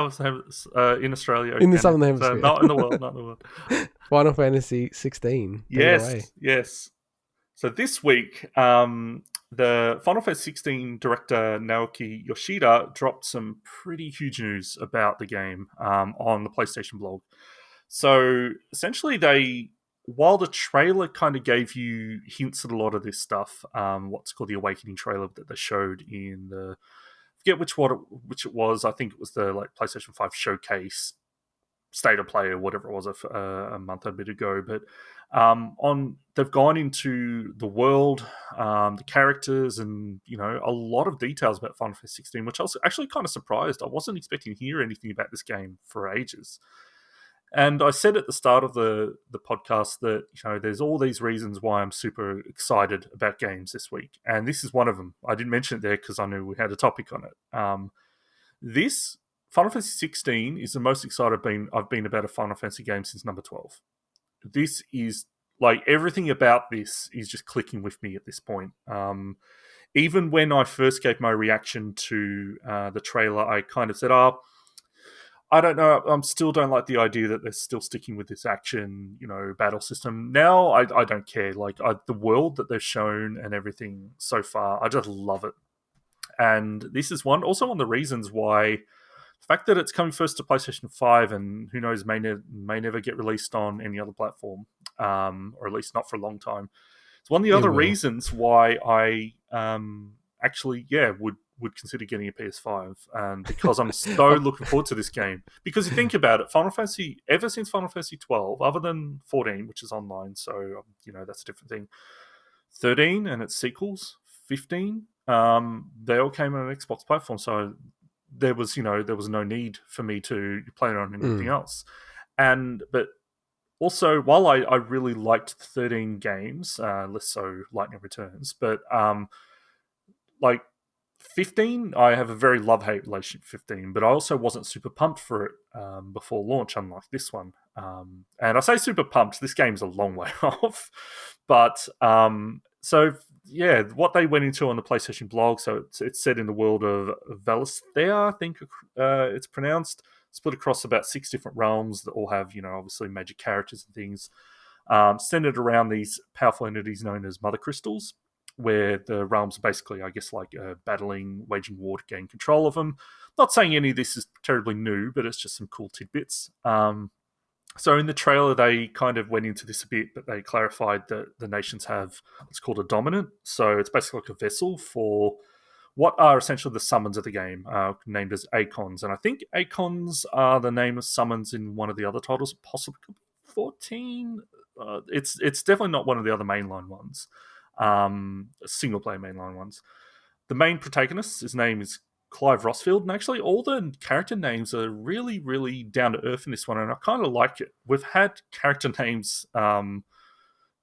in Australia, in the can it? Southern So Hemisphere. not in the world, not in the world. Final Fantasy 16. Take it away. Yes. So this week, the Final Fantasy 16 director Naoki Yoshida dropped some pretty huge news about the game on the PlayStation blog. So essentially, while the trailer kind of gave you hints at a lot of this stuff, what's called the Awakening trailer that they showed in the, I forget which it was. I think it was the like PlayStation 5 showcase state of play or whatever it was a month a bit ago. But on they've gone into the world, the characters, and a lot of details about Final Fantasy 16, which I was actually kind of surprised. I wasn't expecting to hear anything about this game for ages. And I said at the start of the podcast that there's all these reasons why I'm super excited about games this week, and this is one of them. I didn't mention it there because I knew we had a topic on it. This Final Fantasy 16 is the most excited I've been about a Final Fantasy game since number 12. This is like everything about this is just clicking with me at this point. Even when I first gave my reaction to the trailer, I kind of said, I don't know. I still don't like the idea that they're still sticking with this action, battle system. Now I don't care. Like the world that they've shown and everything so far, I just love it. And this is one of the reasons why the fact that it's coming first to PlayStation 5 and who knows may never get released on any other platform, or at least not for a long time. It's one of the It other will. reasons why I actually would consider getting a PS5, because I'm so looking forward to this game. Because you think about it, Final Fantasy, ever since Final Fantasy 12, other than 14, which is online, so that's a different thing. 13 and its sequels, 15, they all came on an Xbox platform, so there was no need for me to play it on anything else. But also, while I really liked the 13 games, less so Lightning Returns, but like 15, I have a very love-hate relationship with 15, but I also wasn't super pumped for it before launch, unlike this one. And I say super pumped, this game's a long way off. But so yeah, what they went into on the PlayStation blog, so it's set in the world of Valisthea, I think it's pronounced, split across about 6 different realms that all have, obviously major characters and things, centered around these powerful entities known as Mother Crystals, where the realms are basically, I guess, like battling, waging war to gain control of them. Not saying any of this is terribly new, but it's just some cool tidbits. So in the trailer, they kind of went into this a bit, but they clarified that the nations have what's called a dominant. So it's basically like a vessel for what are essentially the summons of the game, named as Acons. And I think Acons are the name of summons in one of the other titles, possibly 14. It's definitely not one of the other mainline ones, single-player mainline ones. The main protagonist, his name is Clive Rossfield, and actually all the character names are really, really down to earth in this one, and I kind of like it. We've had character names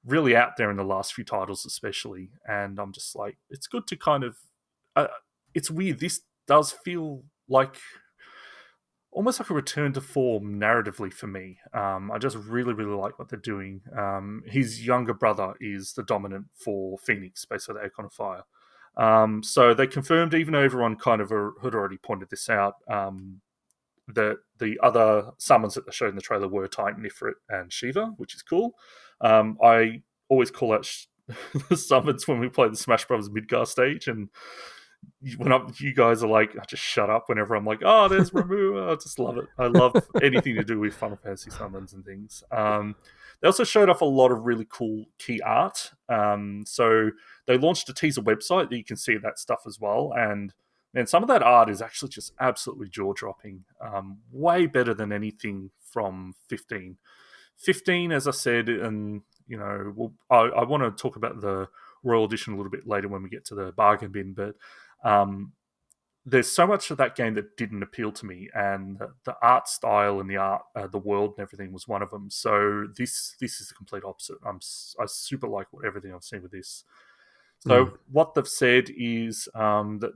really out there in the last few titles, especially, and I'm just like, it's good to kind of. It's weird. This does feel like almost like a return to form narratively for me. I just really, really like what they're doing. His younger brother is the dominant for Phoenix, basically the Icon of Fire. So they confirmed, even though everyone kind of had already pointed this out, that the other summons that they showed in the trailer were Titan, Ifrit, and Shiva, which is cool. I always call out the summons when we play the Smash Brothers Midgar stage, and you guys are like, just shut up whenever I'm like, oh, there's Ramu. I just love it. I love anything to do with Final Fantasy summons and things. They also showed off a lot of really cool key art. So they launched a teaser website that you can see that stuff as well. And man, some of that art is actually just absolutely jaw-dropping. Way better than anything from 15. 15, as I said, and I want to talk about the Royal Edition a little bit later when we get to the bargain bin, but there's so much of that game that didn't appeal to me, and the art style and the art, the world and everything was one of them. So this is the complete opposite. I super like everything I've seen with this. So what they've said is that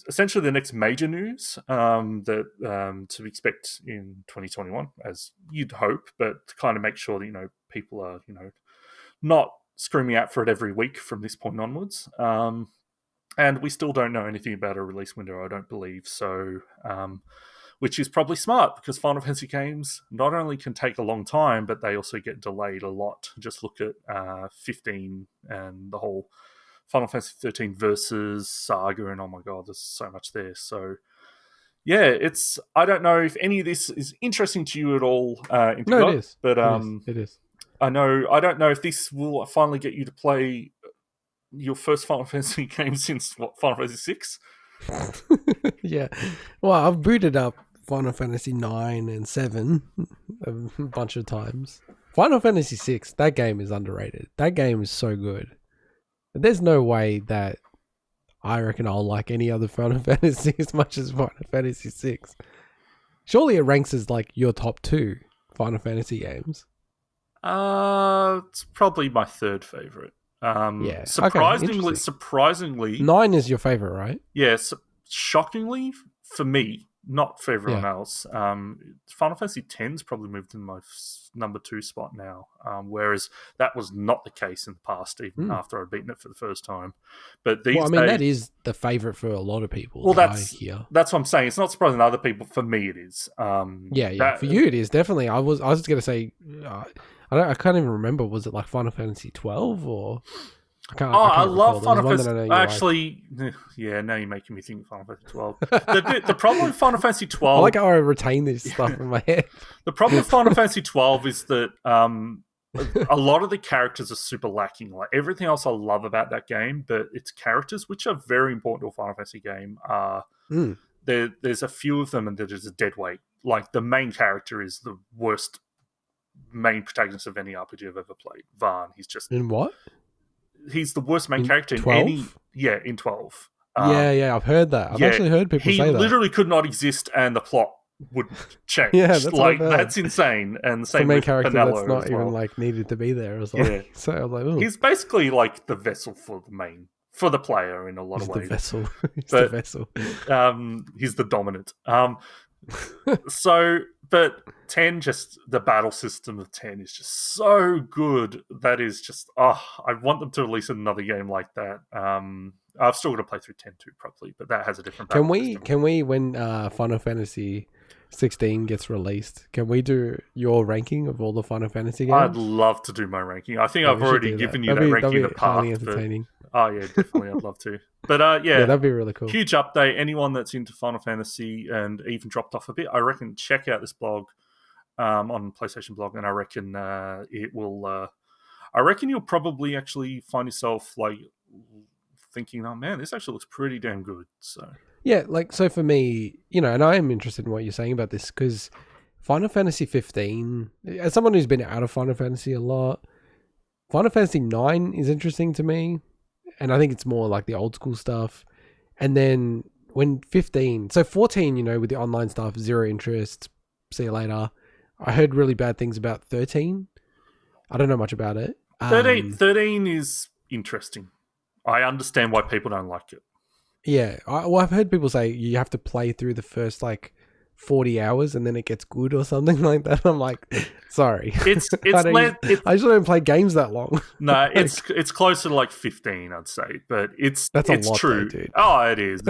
essentially the next major news that to expect in 2021, as you'd hope, but to kind of make sure that people are not screaming out for it every week from this point onwards. And we still don't know anything about a release window, I don't believe. So which is probably smart because Final Fantasy games not only can take a long time, but they also get delayed a lot. Just look at 15 and the whole Final Fantasy 13 versus Saga, and oh my god, there's so much there. So yeah, I don't know if any of this is interesting to you at all. No, it is. But it is. I don't know if this will finally get you to play your first Final Fantasy game since Final Fantasy VI. Yeah, well, I've booted up Final Fantasy 9 and 7 a bunch of times. Final Fantasy 6, that game is underrated. That game is so good. There's no way that I reckon I'll like any other Final Fantasy as much as Final Fantasy 6. Surely it ranks as like your top 2 Final Fantasy games. It's probably my third favorite. Yeah. Surprisingly, 9 is your favorite, right? Yes. Shockingly for me, not for everyone else. Final Fantasy X's probably moved in my number 2 spot now, whereas that was not the case in the past, even after I'd beaten it for the first time. But these days, that is the favorite for a lot of people. Well, that's what I'm saying. It's not surprising to other people. For me, it is. For you, it is definitely. I was just going to say, I can't even remember. Was it like Final Fantasy 12 or? I love Final Fantasy. Actually, yeah, now you're making me think Final Fantasy 12. The problem with Final Fantasy 12... I like how I retain this stuff in my head. The problem with Final Fantasy 12 is that a lot of the characters are super lacking. Like everything else I love about that game, but its characters, which are very important to a Final Fantasy game, are there's a few of them and there's a dead weight. Like the main character is the worst main protagonist of any RPG I've ever played. Vaan. He's just... In what? He's the worst main character 12? in any... Yeah, in 12. I've heard that. I've actually heard people say that. He literally could not exist and the plot wouldn't change. That's insane. And the same main with character Penelo that's not as well. even like needed to be there or something. Yeah. So I was like, ooh. He's basically like the vessel for the player in a lot of ways. He's the vessel. He's the dominant. But 10, just the battle system of 10 is just so good. That is just, I want them to release another game like that. I've still got to play through 10 too, probably, but that has a different battle system. Can we, when Final Fantasy 16 gets released, can we do your ranking of all the Final Fantasy games? I'd love to do my ranking. I think I've already given you that ranking in the past. Entertaining. Oh yeah, definitely. I'd love to. But yeah, that'd be really cool. Huge update. Anyone that's into Final Fantasy and even dropped off a bit, I reckon check out this blog on PlayStation Blog, and I reckon it will. I reckon you'll probably actually find yourself like thinking, "Oh man, this actually looks pretty damn good." So yeah, so for me, and I am interested in what you're saying about this because Final Fantasy 15, as someone who's been out of Final Fantasy a lot, Final Fantasy 9 is interesting to me. And I think it's more like the old school stuff. And then when 15, so 14, with the online stuff, zero interest, see you later. I heard really bad things about 13. I don't know much about it. 13 is interesting. I understand why people don't like it. Yeah. I've heard people say you have to play through the first 40 hours and then it gets good or something like that. I'm like, sorry. I just don't play games that long. No, it's closer to 15, I'd say, but it's a lot, true. Though, dude. Oh, it is.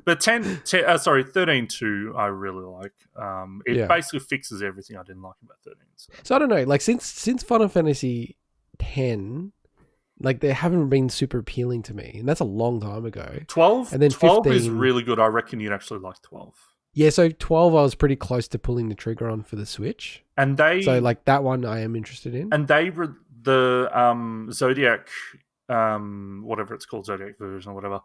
But 13 too, I really like. It basically fixes everything I didn't like about 13. So I don't know, since Final Fantasy 10, they haven't been super appealing to me, and that's a long time ago. 12, and then 12 15 is really good. I reckon you'd actually like 12. Yeah, so 12 I was pretty close to pulling the trigger on for the Switch. And that one I am interested in. And the Zodiac, whatever it's called, Zodiac version or whatever,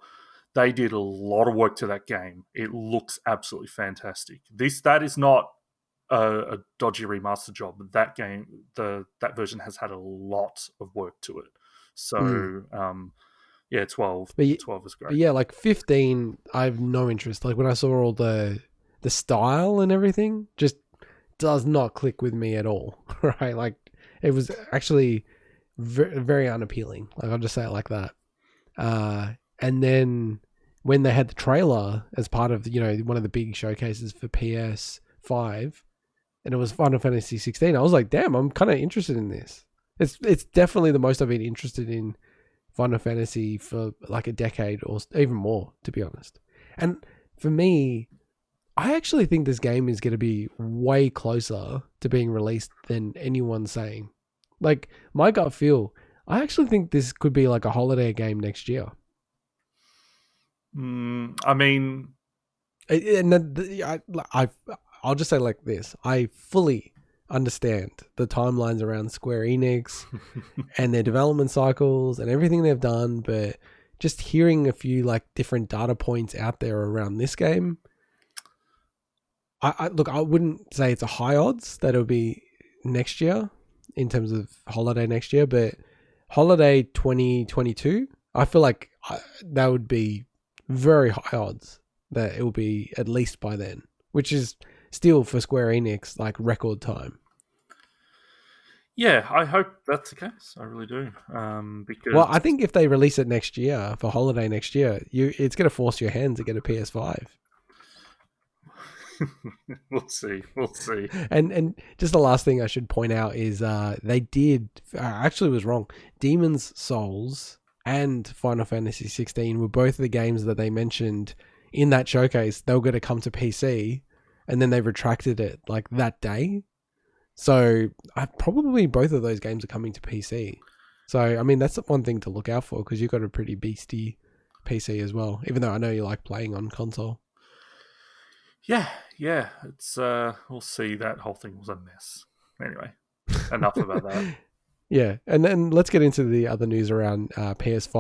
they did a lot of work to that game. It looks absolutely fantastic. That is not a dodgy remaster job. That game, that version has had a lot of work to it. So, 12. 12 is great. But yeah, 15, I have no interest. When I saw all the style and everything, just does not click with me at all, right? It was actually very, very unappealing. I'll just say it like that. And then when they had the trailer as part of, one of the big showcases for PS5, and it was Final Fantasy 16, I was like, damn, I'm kind of interested in this. It's definitely the most I've been interested in Final Fantasy for a decade or even more, to be honest. And for me, I actually think this game is going to be way closer to being released than anyone's saying. Like, my gut feel, I actually think this could be like a holiday game next year. I mean, And I'll just say like this: I fully understand the timelines around Square Enix and their development cycles and everything they've done, but just hearing a few like different data points out there around this game, I look, I wouldn't say it's a high odds that it'll be next year in terms of holiday next year, but holiday 2022, I feel like that would be very high odds that it will be at least by then, which is still for Square Enix like record time. yeah, I hope that's the case. I really do. Well, Because I think if they release it next year for holiday next year, it's going to force your hand to get a PS5. we'll see. We'll see. And just the last thing I should point out is they did actually was wrong. Demon's Souls and Final Fantasy 16 were both the games that they mentioned in that showcase. They were going to come to PC, and then they retracted it like that day. So probably both of those games are coming to PC. So I mean that's one thing to look out for because you've got a pretty beastie PC as well. Even though I know you like playing on console. Yeah, yeah. It's we'll see. That whole thing was a mess. Anyway, enough about that. Yeah, and then let's get into the other news around PS5.